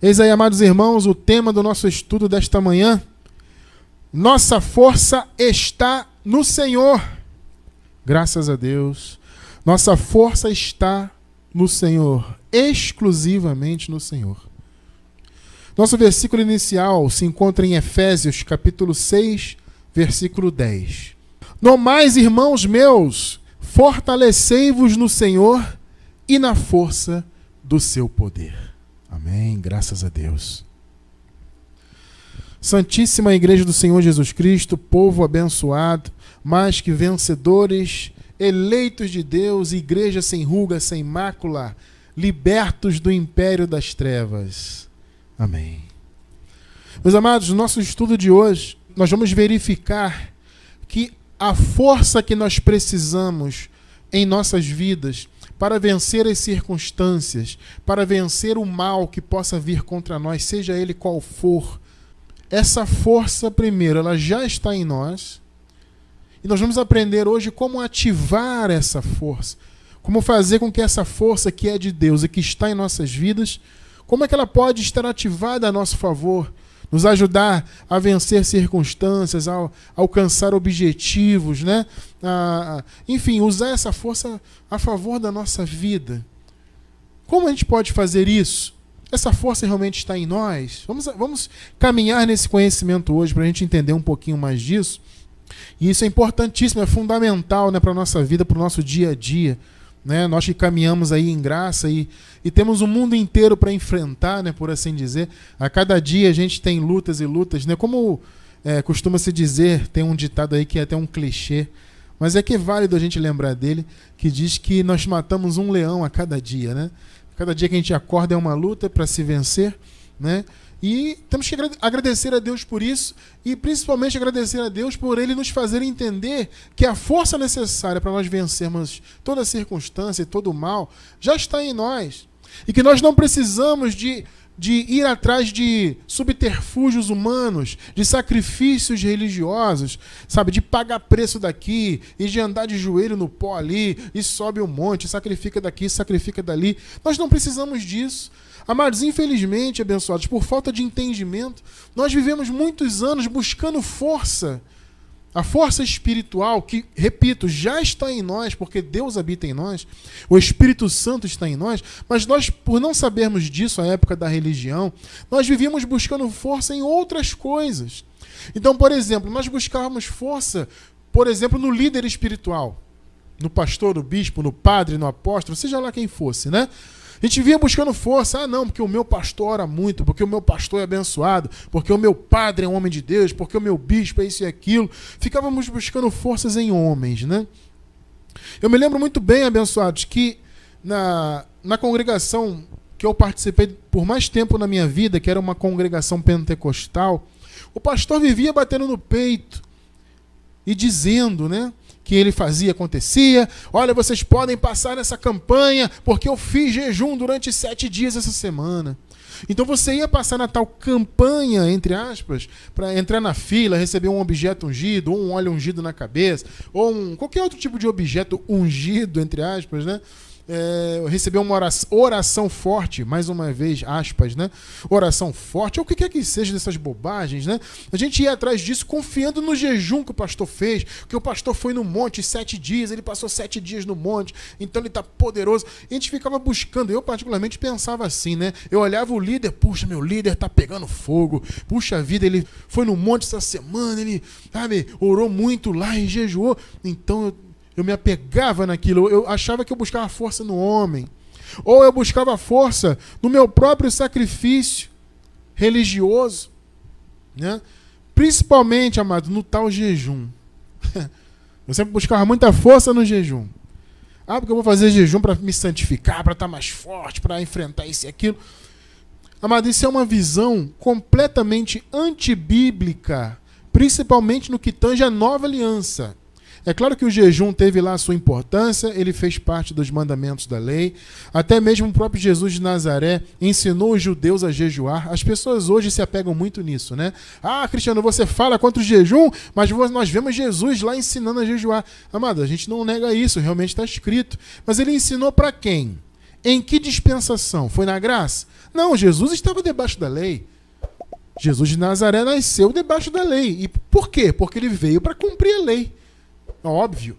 Eis aí, amados irmãos, o tema do nosso estudo desta manhã. Nossa força está no Senhor. Graças a Deus. Nossa força está no Senhor, exclusivamente no Senhor. Nosso versículo inicial se encontra em Efésios, capítulo 6, versículo 10. No mais, irmãos meus, fortalecei-vos no Senhor e na força do seu poder. Amém, graças a Deus. Santíssima Igreja do Senhor Jesus Cristo, povo abençoado, mais que vencedores, eleitos de Deus, igreja sem ruga, sem mácula, libertos do império das trevas. Amém. Meus amados, no nosso estudo de hoje, nós vamos verificar que a força que nós precisamos em nossas vidas para vencer as circunstâncias, para vencer o mal que possa vir contra nós, seja ele qual for, essa força, primeiro, ela já está em nós. E nós vamos aprender hoje como ativar essa força, como fazer com que essa força que é de Deus e que está em nossas vidas, como é que ela pode estar ativada a nosso favor, nos ajudar a vencer circunstâncias, a alcançar objetivos, né? Enfim, usar essa força a favor da nossa vida. Como a gente pode fazer isso? Essa força realmente está em nós? Vamos caminhar nesse conhecimento hoje para a gente entender um pouquinho mais disso. E isso é importantíssimo, é fundamental, né, para a nossa vida, para o nosso dia a dia. Né? Nós que caminhamos aí em graça e temos o mundo inteiro para enfrentar, né, por assim dizer. A cada dia a gente tem lutas e lutas, né? Como costuma-se dizer, tem um ditado aí que é até um clichê, mas é que é válido a gente lembrar dele, que diz que nós matamos um leão a cada dia, né? Cada dia que a gente acorda é uma luta para se vencer, né? E temos que agradecer a Deus por isso e principalmente agradecer a Deus por Ele nos fazer entender que a força necessária para nós vencermos toda circunstância e todo o mal já está em nós. E que nós não precisamos de ir atrás de subterfúgios humanos, de sacrifícios religiosos, sabe, de pagar preço daqui e de andar de joelho no pó ali e sobe um monte, sacrifica daqui, sacrifica dali. Nós não precisamos disso. Amados, infelizmente, abençoados, por falta de entendimento, nós vivemos muitos anos buscando força. A força espiritual que, repito, já está em nós, porque Deus habita em nós, o Espírito Santo está em nós, mas nós, por não sabermos disso, a época da religião, nós vivíamos buscando força em outras coisas. Então, por exemplo, nós buscávamos força, por exemplo, no líder espiritual, no pastor, no bispo, no padre, no apóstolo, seja lá quem fosse, né? A gente vinha buscando força, não, porque o meu pastor ora muito, porque o meu pastor é abençoado, porque o meu padre é um homem de Deus, porque o meu bispo é isso e aquilo. Ficávamos buscando forças em homens, né? Eu me lembro muito bem, abençoados, que na congregação que eu participei por mais tempo na minha vida, que era uma congregação pentecostal, o pastor vivia batendo no peito e dizendo, né, que ele fazia, acontecia. Olha, vocês podem passar nessa campanha, porque eu fiz jejum durante 7 dias essa semana. Então você ia passar na tal campanha, entre aspas, para entrar na fila, receber um objeto ungido, ou um óleo ungido na cabeça, ou qualquer outro tipo de objeto ungido, entre aspas, né? Receber uma oração forte, mais uma vez, aspas, né? Oração forte, ou o que quer que seja dessas bobagens, né? A gente ia atrás disso confiando no jejum que o pastor fez, que o pastor foi no monte 7 dias, ele passou 7 dias no monte, então ele está poderoso. E a gente ficava buscando, eu particularmente pensava assim, né? Eu olhava o líder, puxa, meu líder está pegando fogo, puxa vida, ele foi no monte essa semana, ele, sabe, orou muito lá e jejuou, então eu me apegava naquilo, eu achava que eu buscava força no homem, ou eu buscava força no meu próprio sacrifício religioso, né? Principalmente, amado, no tal jejum. Eu sempre buscava muita força no jejum. Porque eu vou fazer jejum para me santificar, para estar mais forte, para enfrentar isso e aquilo. Amado, isso é uma visão completamente antibíblica, principalmente no que tange a nova aliança. É claro que o jejum teve lá a sua importância, ele fez parte dos mandamentos da lei. Até mesmo o próprio Jesus de Nazaré ensinou os judeus a jejuar. As pessoas hoje se apegam muito nisso, né? Cristiano, você fala contra o jejum, mas nós vemos Jesus lá ensinando a jejuar. Amado, a gente não nega isso, realmente está escrito. Mas ele ensinou para quem? Em que dispensação? Foi na graça? Não, Jesus estava debaixo da lei. Jesus de Nazaré nasceu debaixo da lei. E por quê? Porque ele veio para cumprir a lei. Óbvio.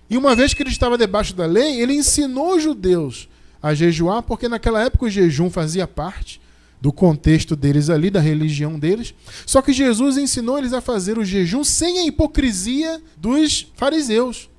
E uma vez que ele estava debaixo da lei, ele ensinou os judeus a jejuar, porque naquela época o jejum fazia parte do contexto deles ali, da religião deles. Só que Jesus ensinou eles a fazer o jejum sem a hipocrisia dos fariseus.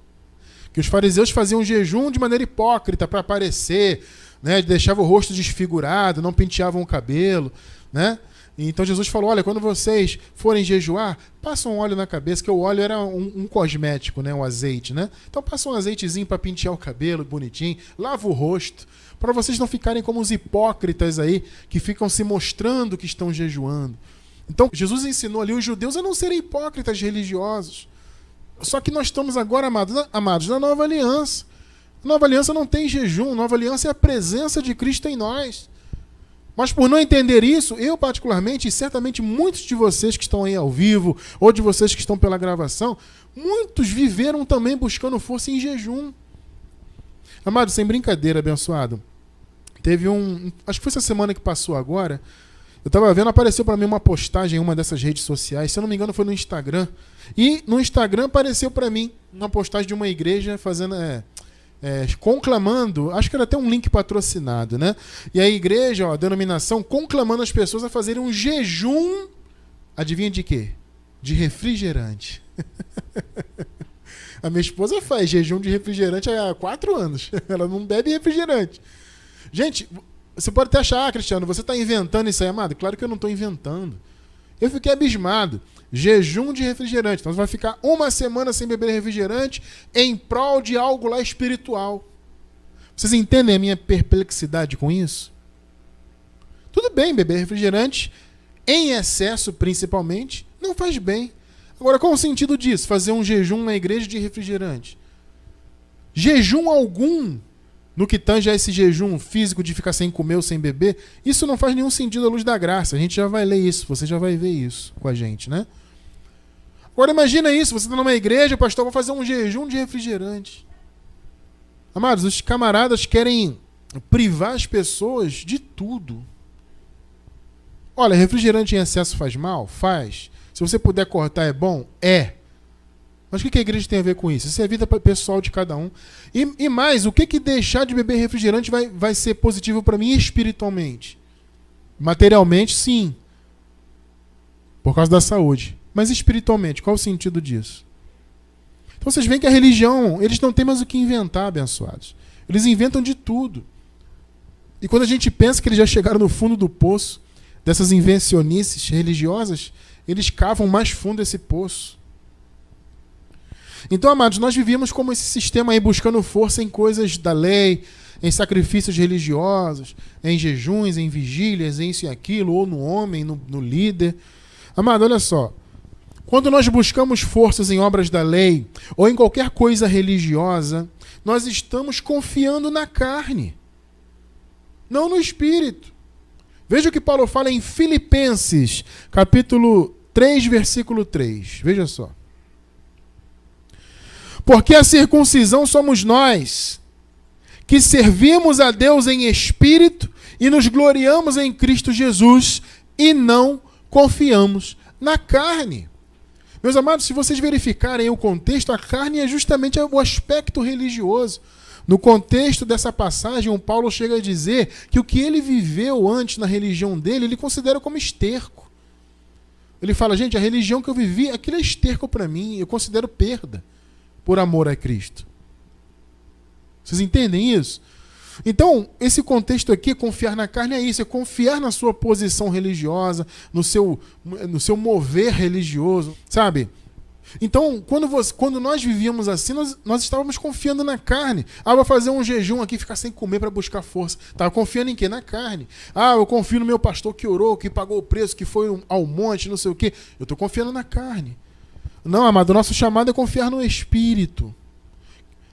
Que os fariseus faziam jejum de maneira hipócrita, para aparecer, né? Deixavam o rosto desfigurado, não penteavam o cabelo, né? Então Jesus falou, olha, quando vocês forem jejuar, passam um óleo na cabeça, que o óleo era um cosmético, né? Um azeite, né? Então passa um azeitezinho para pentear o cabelo bonitinho, lava o rosto, para vocês não ficarem como os hipócritas aí, que ficam se mostrando que estão jejuando. Então Jesus ensinou ali os judeus a não serem hipócritas religiosos. Só que nós estamos agora, amados, na nova aliança. A nova aliança não tem jejum, a nova aliança é a presença de Cristo em nós. Mas por não entender isso, eu particularmente, e certamente muitos de vocês que estão aí ao vivo, ou de vocês que estão pela gravação, muitos viveram também buscando força em jejum. Amado, sem brincadeira, abençoado, teve acho que foi essa semana que passou agora, eu estava vendo, apareceu para mim uma postagem em uma dessas redes sociais, se eu não me engano foi no Instagram, e no Instagram apareceu para mim uma postagem de uma igreja fazendo... conclamando, acho que era até um link patrocinado, né? E a igreja, a denominação, conclamando as pessoas a fazerem um jejum, adivinha de quê? De refrigerante. A minha esposa faz jejum de refrigerante há 4 anos. Ela não bebe refrigerante. Gente, você pode até achar, Cristiano, você está inventando isso aí, amado? Claro que eu não estou inventando. Eu fiquei abismado. Jejum de refrigerante. Então você vai ficar 1 semana sem beber refrigerante em prol de algo lá espiritual. Vocês entendem a minha perplexidade com isso? Tudo bem, beber refrigerante, em excesso principalmente, não faz bem. Agora, qual o sentido disso? Fazer um jejum na igreja de refrigerante? Jejum algum, no que tange a esse jejum físico de ficar sem comer ou sem beber, isso não faz nenhum sentido à luz da graça. A gente já vai ler isso, você já vai ver isso com a gente, né? Agora imagina isso, você está numa igreja, pastor, vou fazer um jejum de refrigerante. Amados, os camaradas querem privar as pessoas de tudo. Olha, refrigerante em excesso faz mal? Faz. Se você puder cortar é bom? É. Mas o que a igreja tem a ver com isso? Isso é a vida pessoal de cada um. E mais, o que deixar de beber refrigerante vai ser positivo para mim espiritualmente? Materialmente, sim. Por causa da saúde. Mas espiritualmente, qual o sentido disso? Então vocês veem que a religião, eles não têm mais o que inventar, abençoados. Eles inventam de tudo. E quando a gente pensa que eles já chegaram no fundo do poço, dessas invencionices religiosas, eles cavam mais fundo esse poço. Então, amados, nós vivíamos como esse sistema aí, buscando força em coisas da lei, em sacrifícios religiosos, em jejuns, em vigílias, em isso e aquilo, ou no homem, no líder. Amado, olha só. Quando nós buscamos forças em obras da lei, ou em qualquer coisa religiosa, nós estamos confiando na carne, não no Espírito. Veja o que Paulo fala em Filipenses, capítulo 3, versículo 3. Veja só. Porque a circuncisão somos nós, que servimos a Deus em espírito e nos gloriamos em Cristo Jesus e não confiamos na carne. Meus amados, se vocês verificarem o contexto, a carne é justamente o aspecto religioso. No contexto dessa passagem, o Paulo chega a dizer que o que ele viveu antes na religião dele, ele considera como esterco. Ele fala, gente, a religião que eu vivi, aquilo é esterco para mim, eu considero perda por amor a Cristo. Vocês entendem isso? Então, esse contexto aqui, confiar na carne é isso, é confiar na sua posição religiosa, no seu mover religioso, sabe? Então, quando nós vivíamos assim, nós estávamos confiando na carne. Ah, vou fazer um jejum aqui, ficar sem comer para buscar força. Estava confiando em quê? Na carne. Ah, eu confio no meu pastor que orou, que pagou o preço, que foi ao monte, não sei o quê. Eu estou confiando na carne. Não, amado, o nosso chamado é confiar no Espírito.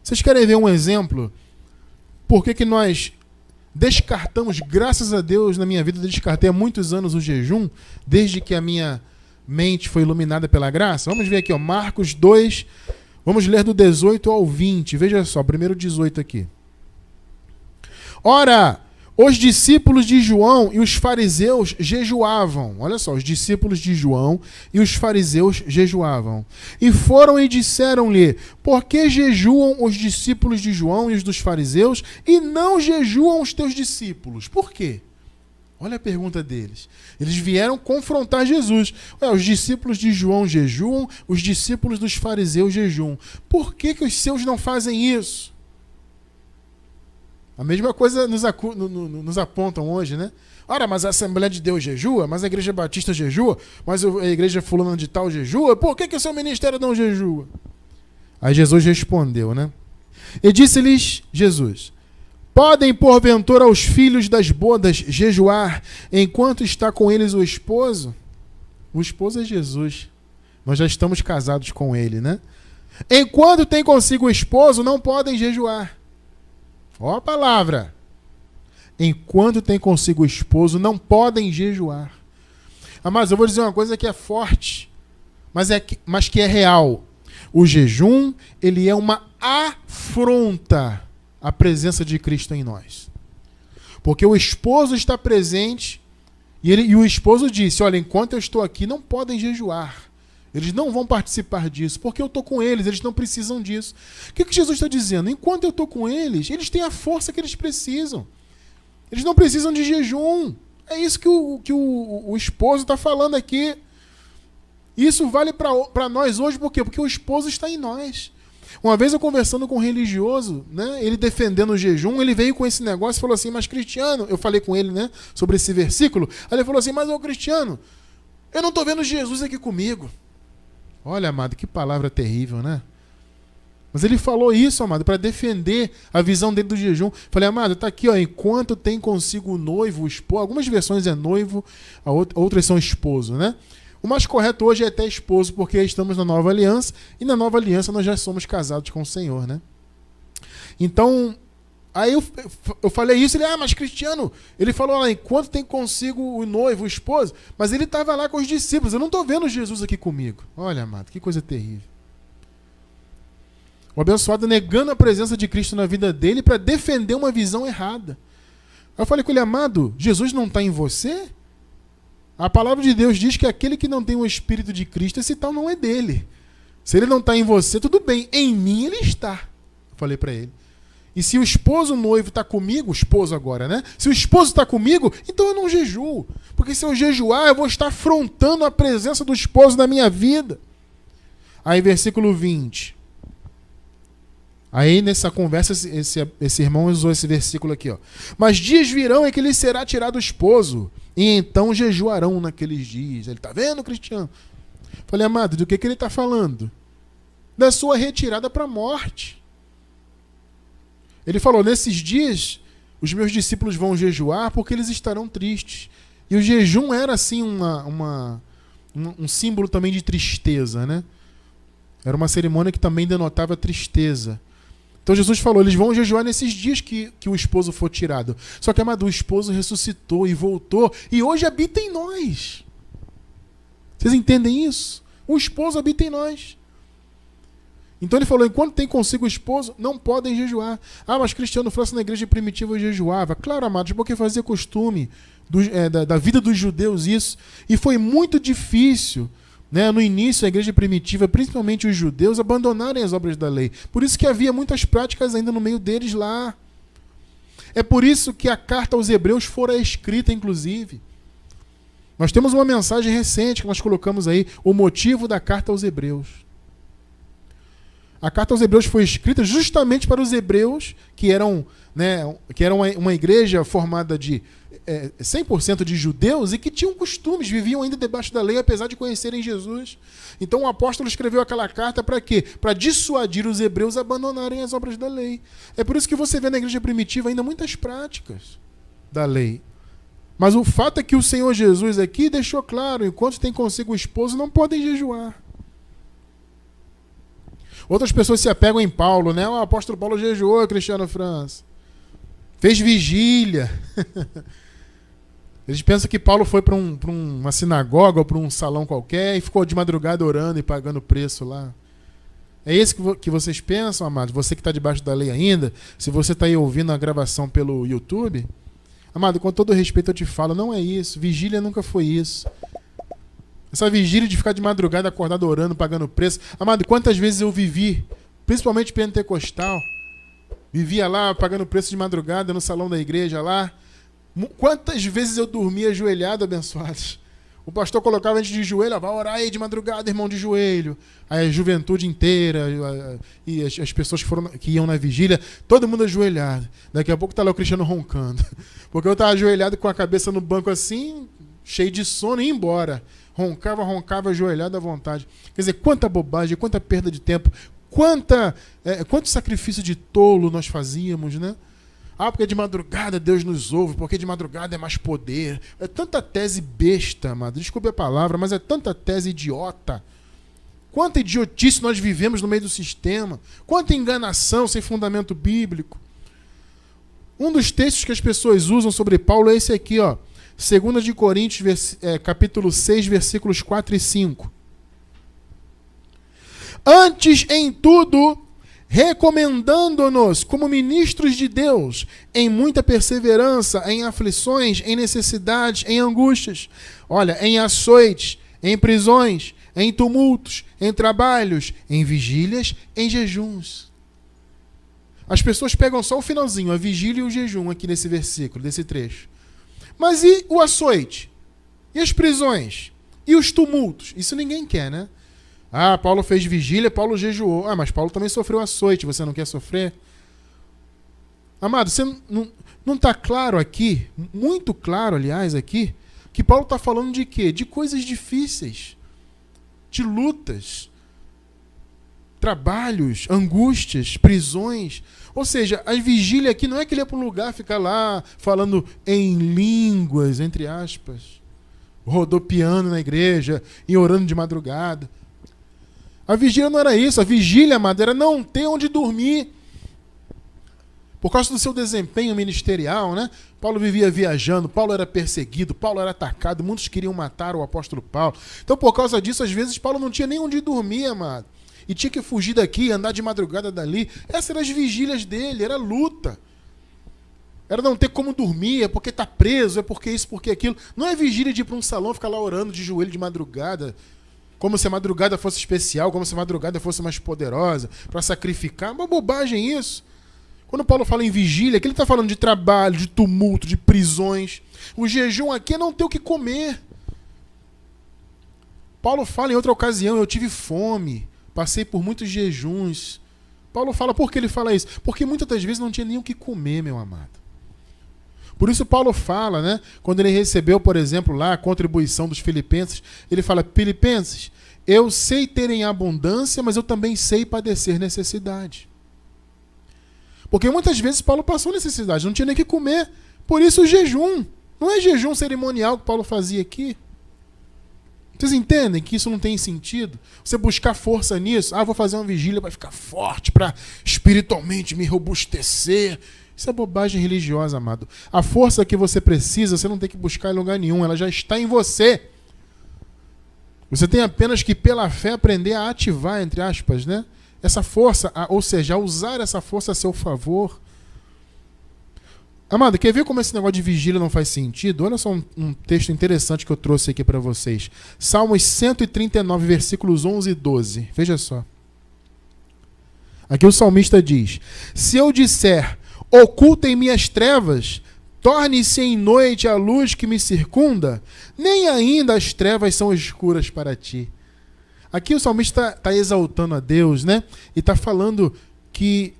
Vocês querem ver um exemplo? Por que nós descartamos, graças a Deus, na minha vida, descartei há muitos anos o jejum, desde que a minha mente foi iluminada pela graça? Vamos ver aqui, ó, Marcos 2, vamos ler do 18 ao 20. Veja só, primeiro 18 aqui. Ora, os discípulos de João e os fariseus jejuavam. Olha só, os discípulos de João e os fariseus jejuavam. E foram e disseram-lhe: por que jejuam os discípulos de João e os dos fariseus e não jejuam os teus discípulos? Por quê? Olha a pergunta deles. Eles vieram confrontar Jesus. Os discípulos de João jejuam, os discípulos dos fariseus jejuam. Por que os seus não fazem isso? A mesma coisa nos apontam hoje, né? Ora, mas a Assembleia de Deus jejua, mas a Igreja Batista jejua, mas a Igreja fulana de tal jejua, por que o seu ministério não jejua? Aí Jesus respondeu, né? E disse-lhes Jesus: podem porventura os filhos das bodas jejuar enquanto está com eles o esposo? O esposo é Jesus. Nós já estamos casados com ele, né? Enquanto tem consigo o esposo, não podem jejuar. Ó a palavra. Enquanto tem consigo o esposo, não podem jejuar. Mas eu vou dizer uma coisa que é forte, mas que é real. O jejum, ele é uma afronta à presença de Cristo em nós. Porque o esposo está presente e o esposo disse: olha, enquanto eu estou aqui, não podem jejuar. Eles não vão participar disso, porque eu estou com eles não precisam disso. O que Jesus está dizendo? Enquanto eu estou com eles têm a força que eles precisam. Eles não precisam de jejum. É isso que o esposo está falando aqui. Isso vale para nós hoje, por quê? Porque o esposo está em nós. Uma vez eu conversando com um religioso, né, ele defendendo o jejum, ele veio com esse negócio e falou assim: mas Cristiano, eu falei com ele, né, sobre esse versículo, aí ele falou assim: mas Cristiano, eu não estou vendo Jesus aqui comigo. Olha, amado, que palavra terrível, né? Mas ele falou isso, amado, para defender a visão dele do jejum. Falei: amado, está aqui, ó, enquanto tem consigo o noivo, o esposo. Algumas versões é noivo, outras são esposo, né? O mais correto hoje é até esposo, porque estamos na nova aliança, e na nova aliança nós já somos casados com o Senhor, né? Então, aí eu falei isso, ele: mas Cristiano, ele falou lá, enquanto tem consigo o noivo, o esposo, mas ele estava lá com os discípulos, eu não estou vendo Jesus aqui comigo. Olha, amado, que coisa terrível. O abençoado negando a presença de Cristo na vida dele para defender uma visão errada. Aí eu falei com ele: amado, Jesus não está em você? A palavra de Deus diz que aquele que não tem o Espírito de Cristo, esse tal não é dele. Se ele não está em você, tudo bem, em mim ele está. Eu falei para ele. E se o esposo, o noivo está comigo, o esposo agora, né? Se o esposo está comigo, então eu não jejuo. Porque se eu jejuar, eu vou estar afrontando a presença do esposo na minha vida. Aí, versículo 20. Aí, nessa conversa, esse irmão usou esse versículo aqui, ó. Mas dias virão em que lhe será tirado o esposo, e então jejuarão naqueles dias. Ele: tá vendo, Cristiano? Falei: amado, do que ele está falando? Da sua retirada para a morte. Ele falou: nesses dias, os meus discípulos vão jejuar porque eles estarão tristes. E o jejum era, assim, um símbolo também de tristeza, né? Era uma cerimônia que também denotava tristeza. Então Jesus falou: eles vão jejuar nesses dias que o esposo for tirado. Só que, amado, o esposo ressuscitou e voltou, e hoje habita em nós. Vocês entendem isso? O esposo habita em nós. Então ele falou: enquanto tem consigo o esposo, não podem jejuar. Mas Cristiano França na igreja primitiva jejuava. Claro, amados, porque fazia costume da vida dos judeus isso. E foi muito difícil, né, no início, a igreja primitiva, principalmente os judeus, abandonarem as obras da lei. Por isso que havia muitas práticas ainda no meio deles lá. É por isso que a carta aos Hebreus fora escrita, inclusive. Nós temos uma mensagem recente que nós colocamos aí, o motivo da carta aos Hebreus. A carta aos Hebreus foi escrita justamente para os hebreus, que eram uma igreja formada de 100% de judeus e que tinham costumes, viviam ainda debaixo da lei, apesar de conhecerem Jesus. Então o apóstolo escreveu aquela carta para quê? Para dissuadir os hebreus a abandonarem as obras da lei. É por isso que você vê na igreja primitiva ainda muitas práticas da lei. Mas o fato é que o Senhor Jesus aqui deixou claro: enquanto tem consigo o esposo, não podem jejuar. Outras pessoas se apegam em Paulo, né? O apóstolo Paulo jejuou, Cristiano França. Fez vigília. Eles pensam que Paulo foi para uma sinagoga ou para um salão qualquer e ficou de madrugada orando e pagando preço lá. É esse que vocês pensam, amados? Você que está debaixo da lei ainda, se você está aí ouvindo a gravação pelo YouTube, amado, com todo respeito eu te falo, não é isso. Vigília nunca foi isso. Essa vigília de ficar de madrugada acordado orando, pagando preço. Amado, quantas vezes eu vivi, principalmente pentecostal, vivia lá pagando preço de madrugada no salão da igreja lá. Quantas vezes eu dormia ajoelhado, abençoados? O pastor colocava a gente de joelho, vai orar aí de madrugada, irmão, de joelho. Aí a juventude inteira e as pessoas que iam na vigília, todo mundo ajoelhado. Daqui a pouco tá lá o Cristiano roncando. Porque eu tava ajoelhado com a cabeça no banco assim, cheio de sono e ia embora. Roncava, ajoelhado à vontade. Quer dizer, quanta bobagem, quanta perda de tempo, quanto sacrifício de tolo nós fazíamos, né? Ah, porque de madrugada Deus nos ouve, porque de madrugada é mais poder. É tanta tese besta, amado. Desculpe a palavra, mas é tanta tese idiota. Quanta idiotice nós vivemos no meio do sistema. Quanta enganação sem fundamento bíblico. Um dos textos que as pessoas usam sobre Paulo é esse aqui, ó. 2 de Coríntios, capítulo 6, versículos 4 e 5. Antes, em tudo, recomendando-nos como ministros de Deus, em muita perseverança, em aflições, em necessidades, em angústias, olha, em açoites, em prisões, em tumultos, em trabalhos, em vigílias, em jejuns. As pessoas pegam só o finalzinho, a vigília e o jejum aqui nesse versículo, desse trecho. Mas e o açoite? E as prisões? E os tumultos? Isso ninguém quer, né? Ah, Paulo fez vigília, Paulo jejuou. Ah, mas Paulo também sofreu açoite, você não quer sofrer? Amado, você não está claro aqui, muito claro, aliás, aqui, que Paulo está falando de quê? De coisas difíceis, de lutas, trabalhos, angústias, prisões. Ou seja, a vigília aqui não é que ele ia para um lugar ficar lá falando em línguas, entre aspas, rodopiando na igreja e orando de madrugada. A vigília não era isso. A vigília, amado, era não ter onde dormir. Por causa do seu desempenho ministerial, né? Paulo vivia viajando, Paulo era perseguido, Paulo era atacado, muitos queriam matar o apóstolo Paulo. Então, por causa disso, às vezes, Paulo não tinha nem onde dormir, amado. E tinha que fugir daqui, andar de madrugada dali. Essas eram as vigílias dele, era luta. Era não ter como dormir, é porque está preso, é porque isso, porque aquilo. Não é vigília de ir para um salão, ficar lá orando de joelho de madrugada, como se a madrugada fosse especial, como se a madrugada fosse mais poderosa, para sacrificar. Uma bobagem isso. Quando Paulo fala em vigília, aqui ele está falando de trabalho, de tumulto, de prisões. O jejum aqui é não ter o que comer. Paulo fala em outra ocasião, eu tive fome, passei por muitos jejuns. Paulo fala, por que ele fala isso? Porque muitas das vezes não tinha nem o que comer, meu amado. Por isso Paulo fala, né? Quando ele recebeu, por exemplo, lá a contribuição dos filipenses, ele fala, Filipenses, eu sei ter em abundância, mas eu também sei padecer necessidade. Porque muitas vezes Paulo passou necessidade, não tinha nem o que comer. Por isso o jejum. Não é jejum cerimonial que Paulo fazia aqui. Vocês entendem que isso não tem sentido? Você buscar força nisso. Ah, vou fazer uma vigília para ficar forte, para espiritualmente me robustecer. Isso é bobagem religiosa, amado. A força que você precisa, você não tem que buscar em lugar nenhum. Ela já está em você. Você tem apenas que, pela fé, aprender a ativar, entre aspas, né? Essa força, ou seja, a usar essa força a seu favor. Amado, quer ver como esse negócio de vigília não faz sentido? Olha só um texto interessante que eu trouxe aqui para vocês. Salmos 139, versículos 11 e 12. Veja só. Aqui o salmista diz, se eu disser, ocultem-me as trevas, torne-se em noite a luz que me circunda, nem ainda as trevas são escuras para ti. Aqui o salmista está exaltando a Deus, né? E está falando que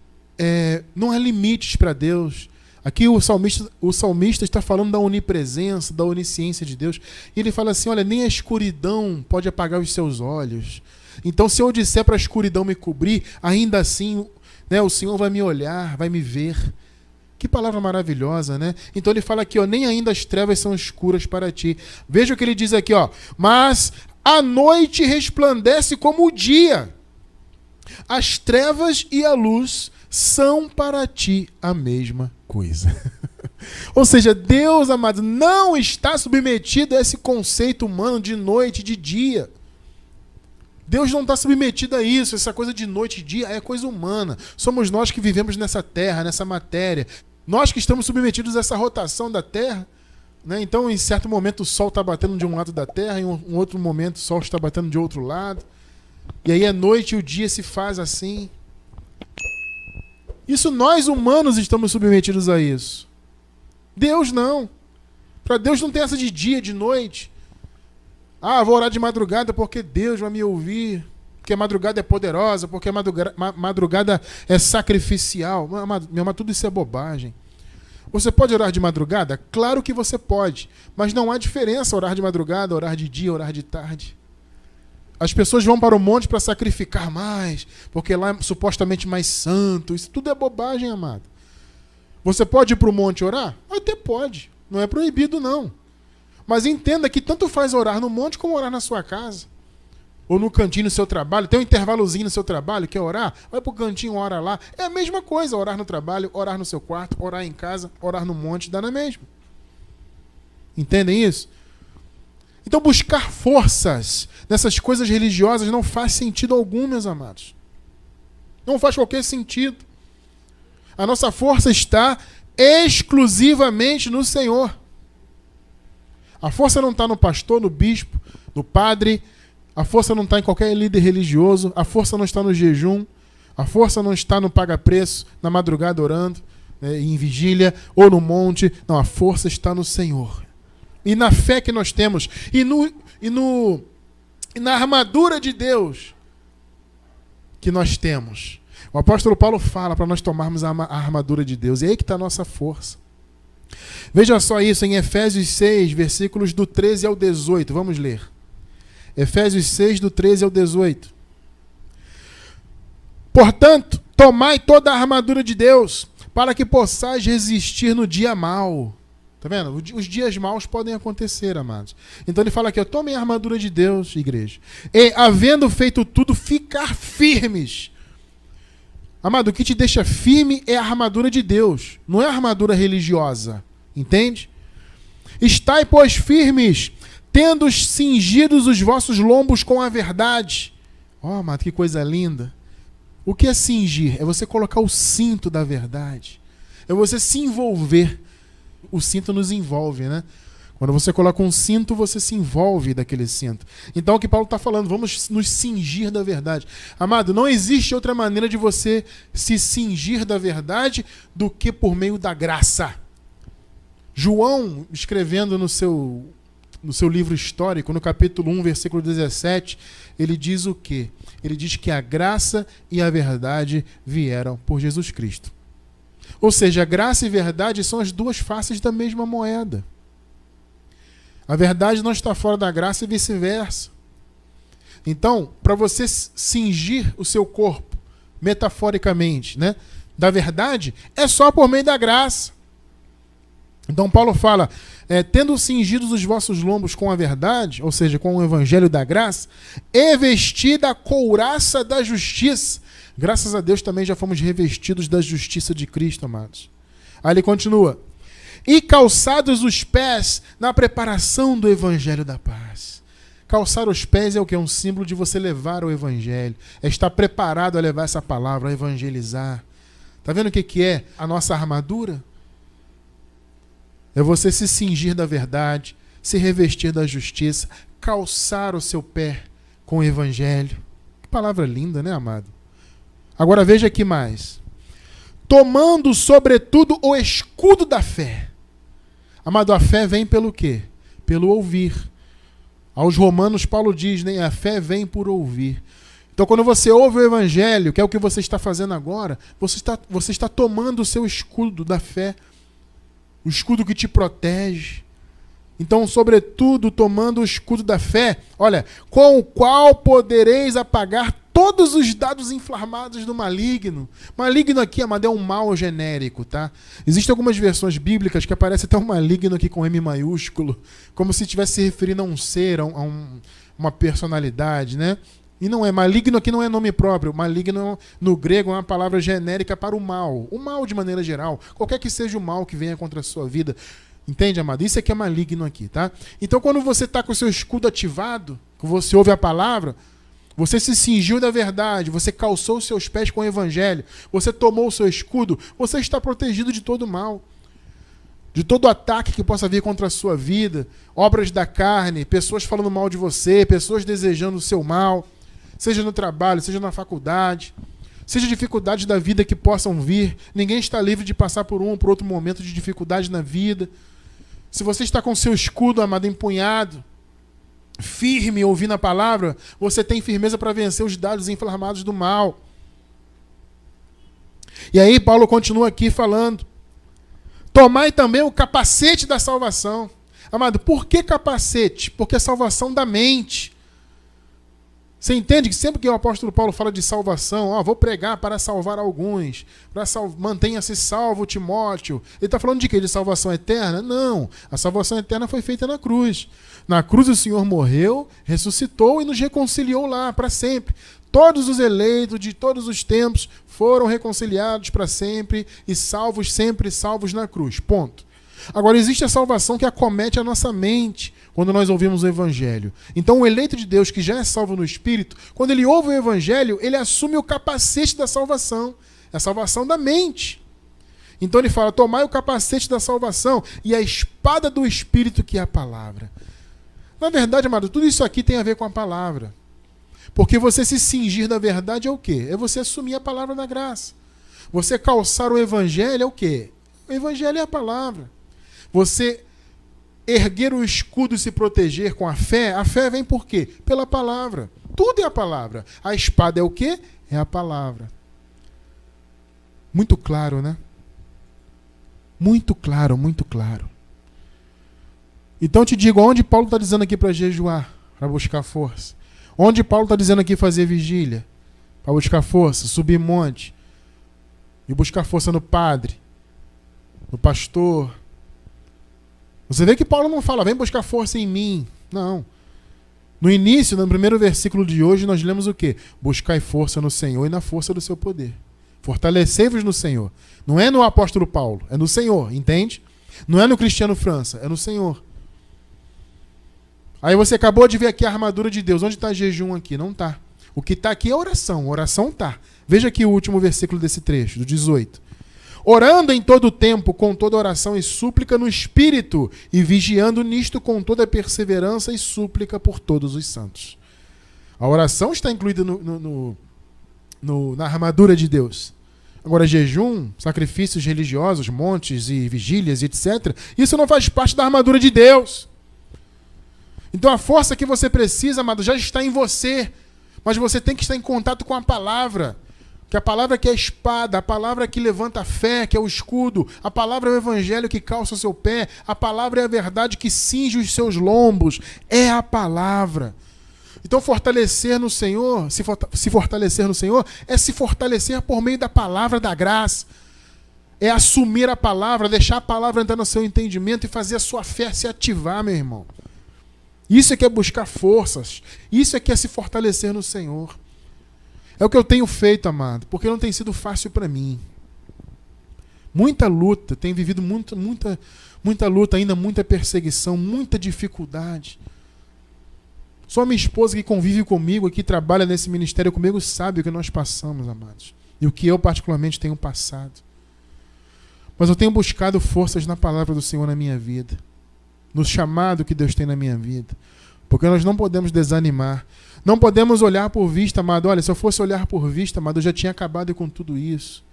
não há limites para Deus. Aqui o salmista está falando da onipresença, da onisciência de Deus. E ele fala assim, olha, nem a escuridão pode apagar os seus olhos. Então se eu disser para a escuridão me cobrir, ainda assim, né, o Senhor vai me olhar, vai me ver. Que palavra maravilhosa, né? Então ele fala aqui, ó, nem ainda as trevas são escuras para ti. Veja o que ele diz aqui, ó. Mas a noite resplandece como o dia. As trevas e a luz são para ti a mesma coisa. Ou seja, Deus, amado, não está submetido a esse conceito humano de noite e de dia. Deus não está submetido a isso, essa coisa de noite e dia é coisa humana. Somos nós que vivemos nessa terra, nessa matéria. Nós que estamos submetidos a essa rotação da terra, né? Então, em certo momento, o sol está batendo de um lado da terra, em um outro momento, o sol está batendo de outro lado. E aí, a noite e o dia se faz assim. Isso nós, humanos, estamos submetidos a isso. Deus não. Para Deus não tem essa de dia, de noite. Ah, vou orar de madrugada porque Deus vai me ouvir. Porque a madrugada é poderosa, porque a madrugada é sacrificial. Meu amado, tudo isso é bobagem. Você pode orar de madrugada? Claro que você pode. Mas não há diferença orar de madrugada, orar de dia, orar de tarde. As pessoas vão para o monte para sacrificar mais, porque lá é supostamente mais santo. Isso tudo é bobagem, amado. Você pode ir para o monte orar? Até pode. Não é proibido, não. Mas entenda que tanto faz orar no monte como orar na sua casa. Ou no cantinho no seu trabalho. Tem um intervalozinho no seu trabalho, quer orar? Vai pro cantinho, ora lá. É a mesma coisa, orar no trabalho, orar no seu quarto, orar em casa, orar no monte, dá na mesma. Entendem isso? Então buscar forças nessas coisas religiosas não faz sentido algum, meus amados. Não faz qualquer sentido. A nossa força está exclusivamente no Senhor. A força não está no pastor, no bispo, no padre. A força não está em qualquer líder religioso. A força não está no jejum. A força não está no paga-preço, na madrugada orando, né, em vigília ou no monte. Não, a força está no Senhor. E na fé que nós temos. E na armadura de Deus que nós temos. O apóstolo Paulo fala para nós tomarmos a armadura de Deus. E aí que está a nossa força. Veja só isso em Efésios 6, versículos do 13 ao 18. Vamos ler. Efésios 6, do 13 ao 18. Portanto, tomai toda a armadura de Deus, para que possais resistir no dia mau. Tá vendo? Os dias maus podem acontecer, amados. Então ele fala aqui, tomem a armadura de Deus, igreja. E, havendo feito tudo, ficar firmes. Amado, o que te deixa firme é a armadura de Deus, não é a armadura religiosa. Entende? Estai, pois, firmes, tendo cingidos os vossos lombos com a verdade. Amado, que coisa linda. O que é cingir? É você colocar o cinto da verdade. É você se envolver. O cinto nos envolve, né? Quando você coloca um cinto, você se envolve daquele cinto. Então o que Paulo está falando, vamos nos cingir da verdade. Amado, não existe outra maneira de você se cingir da verdade do que por meio da graça. João, escrevendo no seu livro histórico, no capítulo 1, versículo 17, ele diz o quê? Ele diz que a graça e a verdade vieram por Jesus Cristo. Ou seja, a graça e a verdade são as duas faces da mesma moeda. A verdade não está fora da graça e vice-versa. Então, para você cingir o seu corpo, metaforicamente, né, da verdade, é só por meio da graça. Então Paulo fala, tendo cingidos os vossos lombos com a verdade, ou seja, com o evangelho da graça, e vestida a couraça da justiça. Graças a Deus também já fomos revestidos da justiça de Cristo, amados. Aí ele continua. E calçados os pés na preparação do evangelho da paz. Calçar os pés é o que? É um símbolo de você levar o evangelho. É estar preparado a levar essa palavra, a evangelizar. Está vendo o que é a nossa armadura? É você se cingir da verdade, se revestir da justiça, calçar o seu pé com o evangelho. Que palavra linda, né, amado? Agora veja aqui mais. Tomando, sobretudo, o escudo da fé. Amado, a fé vem pelo quê? Pelo ouvir. Aos Romanos, Paulo diz, né? A fé vem por ouvir. Então, quando você ouve o evangelho, que é o que você está fazendo agora, você está tomando o seu escudo da fé. O escudo que te protege. Então, sobretudo, tomando o escudo da fé, olha, com o qual podereis apagar todos os dados inflamados do maligno. Maligno aqui, amado, é um mal genérico, tá? Existem algumas versões bíblicas que aparece até um maligno aqui com M maiúsculo, como se estivesse se referindo a um ser, uma personalidade, né? E não é. Maligno aqui não é nome próprio. Maligno, no grego, é uma palavra genérica para o mal. O mal de maneira geral. Qualquer que seja o mal que venha contra a sua vida. Entende, amado? Isso aqui é maligno aqui, tá? Então, quando você está com o seu escudo ativado, que você ouve a palavra, você se cingiu da verdade, você calçou os seus pés com o evangelho, você tomou o seu escudo, você está protegido de todo mal, de todo ataque que possa vir contra a sua vida, obras da carne, pessoas falando mal de você, pessoas desejando o seu mal, seja no trabalho, seja na faculdade, seja dificuldades da vida que possam vir. Ninguém está livre de passar por um ou por outro momento de dificuldade na vida. Se você está com o seu escudo, amado, empunhado, firme, ouvindo a palavra, você tem firmeza para vencer os dardos inflamados do mal. E aí Paulo continua aqui falando: tomai também o capacete da salvação. Amado, por que capacete? Porque é salvação da mente. Você entende que sempre que o apóstolo Paulo fala de salvação, vou pregar para salvar alguns, mantenha-se salvo Timóteo. Ele está falando de quê? De salvação eterna? Não, a salvação eterna foi feita na cruz. Na cruz o Senhor morreu, ressuscitou e nos reconciliou lá para sempre. Todos os eleitos de todos os tempos foram reconciliados para sempre e salvos, sempre salvos na cruz. Ponto. Agora, existe a salvação que acomete a nossa mente quando nós ouvimos o Evangelho. Então, o eleito de Deus que já é salvo no Espírito, quando ele ouve o Evangelho, ele assume o capacete da salvação. É a salvação da mente. Então ele fala: tomai o capacete da salvação e a espada do Espírito, que é a palavra. Na verdade, amado, tudo isso aqui tem a ver com a palavra. Porque você se cingir da verdade é o quê? É você assumir a palavra da graça. Você calçar o Evangelho é o quê? O Evangelho é a palavra. Você erguer o escudo e se proteger com a fé vem por quê? Pela palavra. Tudo é a palavra. A espada é o quê? É a palavra. Muito claro, né? Muito claro, muito claro. Então eu te digo, onde Paulo está dizendo aqui para jejuar, para buscar força? Onde Paulo está dizendo aqui fazer vigília, para buscar força, subir monte, e buscar força no padre, no pastor? Você vê que Paulo não fala: vem buscar força em mim. Não. No início, no primeiro versículo de hoje, nós lemos o quê? Buscai força no Senhor e na força do seu poder. Fortalecei-vos no Senhor. Não é no apóstolo Paulo, é no Senhor, entende? Não é no Cristiano França, é no Senhor. Aí você acabou de ver aqui a armadura de Deus. Onde está jejum aqui? Não está. O que está aqui é oração. Oração está. Veja aqui o último versículo desse trecho, do 18. Orando em todo o tempo, com toda oração e súplica no Espírito, e vigiando nisto com toda perseverança e súplica por todos os santos. A oração está incluída na armadura de Deus. Agora, jejum, sacrifícios religiosos, montes e vigílias, etc., isso não faz parte da armadura de Deus. Então a força que você precisa, amado, já está em você, mas você tem que estar em contato com a palavra. Que a palavra que é a espada, a palavra que levanta a fé, que é o escudo, a palavra é o evangelho que calça o seu pé, a palavra é a verdade que cinge os seus lombos, é a palavra. Então fortalecer no Senhor, se fortalecer no Senhor, é se fortalecer por meio da palavra da graça. É assumir a palavra, deixar a palavra entrar no seu entendimento e fazer a sua fé se ativar, meu irmão. Isso é que é buscar forças, isso é que é se fortalecer no Senhor. É o que eu tenho feito, amado, porque não tem sido fácil para mim. Muita luta, tenho vivido muita luta ainda, muita perseguição, muita dificuldade. Só minha esposa que convive comigo, que trabalha nesse ministério comigo, sabe o que nós passamos, amados. E o que eu particularmente tenho passado. Mas eu tenho buscado forças na palavra do Senhor na minha vida. No chamado que Deus tem na minha vida. Porque nós não podemos desanimar. Não podemos olhar por vista, amado. Olha, se eu fosse olhar por vista, amado, eu já tinha acabado com tudo isso.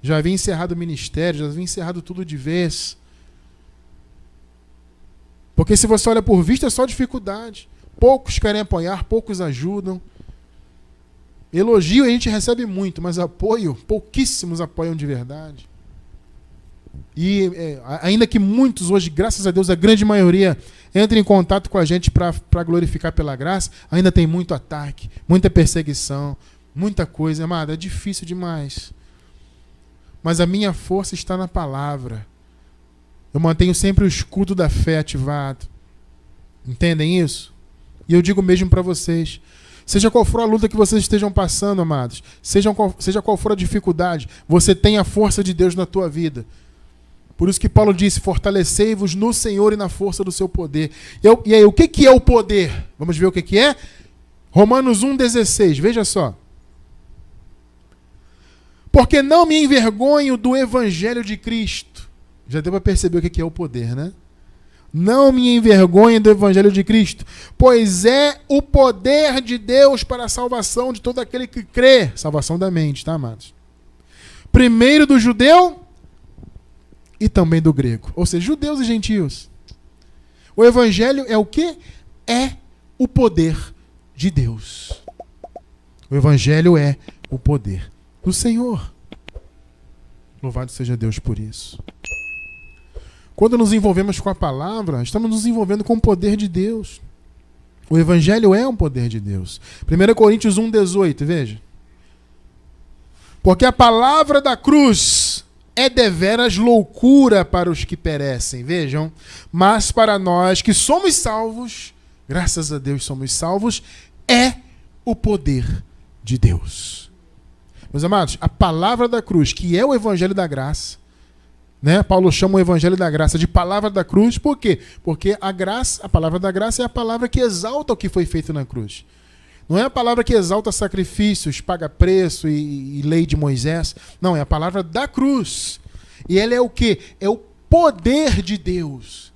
Já havia encerrado o ministério, já havia encerrado tudo de vez. Porque se você olha por vista, é só dificuldade. Poucos querem apoiar, poucos ajudam. Elogio a gente recebe muito, mas apoio, pouquíssimos apoiam de verdade. E ainda que muitos hoje, graças a Deus, a grande maioria entre em contato com a gente para glorificar pela graça, ainda tem muito ataque, muita perseguição, muita coisa. Amada, é difícil demais. Mas a minha força está na palavra. Eu mantenho sempre o escudo da fé ativado. Entendem isso? E eu digo mesmo para vocês, seja qual for a luta que vocês estejam passando, amados, seja qual for a dificuldade, você tem a força de Deus na tua vida. Por isso que Paulo disse: fortalecei-vos no Senhor e na força do seu poder. E aí, o que é o poder? Vamos ver o que é? Romanos 1,16, veja só. Porque não me envergonho do evangelho de Cristo. Já deu para perceber o que é o poder, né? Não me envergonhe do evangelho de Cristo, pois é o poder de Deus para a salvação de todo aquele que crê. Salvação da mente, tá, amados? Primeiro do judeu e também do grego. Ou seja, judeus e gentios. O evangelho é o quê? É o poder de Deus. O evangelho é o poder do Senhor. Louvado seja Deus por isso. Quando nos envolvemos com a palavra, estamos nos envolvendo com o poder de Deus. O evangelho é um poder de Deus. 1 Coríntios 1,18, veja. Porque a palavra da cruz é deveras loucura para os que perecem, vejam. Mas para nós que somos salvos, graças a Deus somos salvos, é o poder de Deus. Meus amados, a palavra da cruz, que é o evangelho da graça, né? Paulo chama o evangelho da graça de palavra da cruz, por quê? Porque a graça, a palavra da graça é a palavra que exalta o que foi feito na cruz. Não é a palavra que exalta sacrifícios, paga preço e lei de Moisés. Não, é a palavra da cruz. E ela é o quê? É o poder de Deus.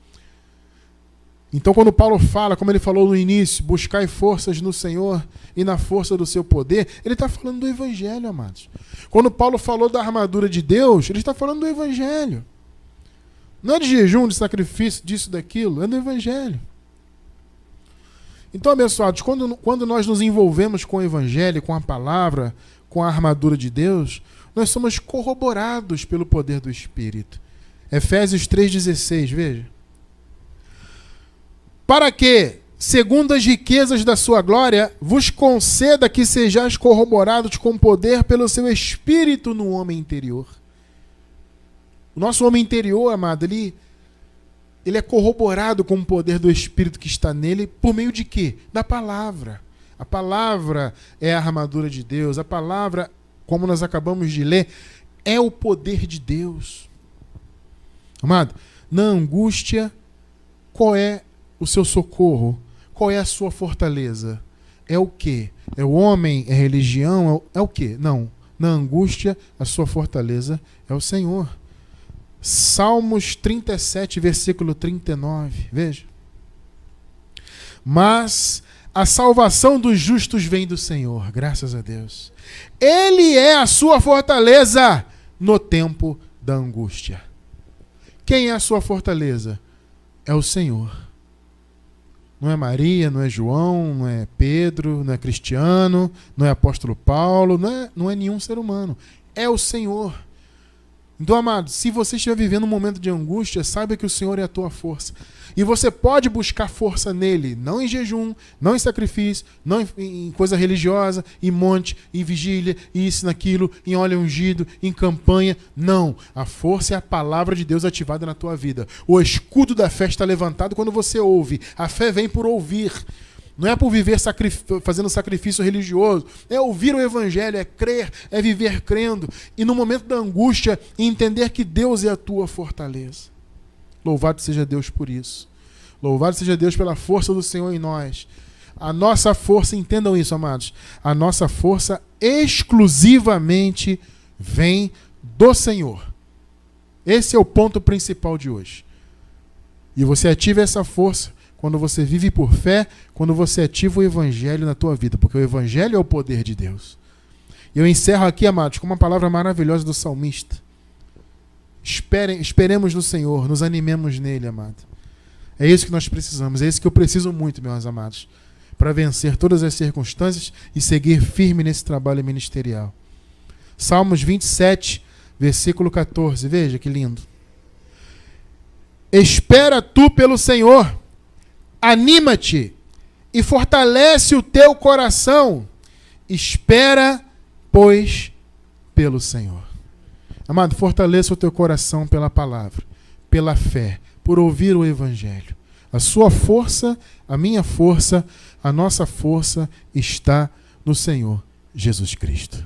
Então, quando Paulo fala, como ele falou no início, buscai forças no Senhor e na força do seu poder, ele está falando do evangelho, amados. Quando Paulo falou da armadura de Deus, ele está falando do evangelho. Não é de jejum, de sacrifício, disso, daquilo, é do evangelho. Então, abençoados, quando nós nos envolvemos com o evangelho, com a palavra, com a armadura de Deus, nós somos corroborados pelo poder do Espírito. Efésios 3,16, veja. Para que, segundo as riquezas da sua glória, vos conceda que sejais corroborados com poder pelo seu Espírito no homem interior. O nosso homem interior, amado, ele é corroborado com o poder do Espírito que está nele por meio de quê? Da palavra. A palavra é a armadura de Deus. A palavra, como nós acabamos de ler, é o poder de Deus. Amado, na angústia, qual é o seu socorro? Qual é a sua fortaleza? É o quê? É o homem? É religião? É o quê? Não. Na angústia, a sua fortaleza é o Senhor. Salmos 37, versículo 39. Veja. Mas a salvação dos justos vem do Senhor, graças a Deus. Ele é a sua fortaleza no tempo da angústia. Quem é a sua fortaleza? É o Senhor. Não é Maria, não é João, não é Pedro, não é Cristiano, não é apóstolo Paulo, não é nenhum ser humano. É o Senhor. Então, amado, se você estiver vivendo um momento de angústia, saiba que o Senhor é a tua força. E você pode buscar força nele, não em jejum, não em sacrifício, não em coisa religiosa, em monte, em vigília, isso, naquilo, em óleo ungido, em campanha. Não. A força é a palavra de Deus ativada na tua vida. O escudo da fé está levantado quando você ouve. A fé vem por ouvir. Não é por viver fazendo sacrifício religioso. É ouvir o evangelho, é crer, é viver crendo. E no momento da angústia, entender que Deus é a tua fortaleza. Louvado seja Deus por isso. Louvado seja Deus pela força do Senhor em nós. A nossa força, entendam isso, amados, a nossa força exclusivamente vem do Senhor. Esse é o ponto principal de hoje. E você ativa essa força quando você vive por fé, quando você ativa o evangelho na tua vida, porque o evangelho é o poder de Deus. E eu encerro aqui, amados, com uma palavra maravilhosa do salmista. Esperemos no Senhor, nos animemos nele, amado. É isso que nós precisamos, é isso que eu preciso muito, meus amados, para vencer todas as circunstâncias e seguir firme nesse trabalho ministerial. Salmos 27, versículo 14, veja que lindo. Espera tu pelo Senhor, anima-te e fortalece o teu coração. Espera, pois, pelo Senhor. Amado, fortaleça o teu coração pela palavra, pela fé, por ouvir o evangelho. A sua força, a minha força, a nossa força está no Senhor Jesus Cristo.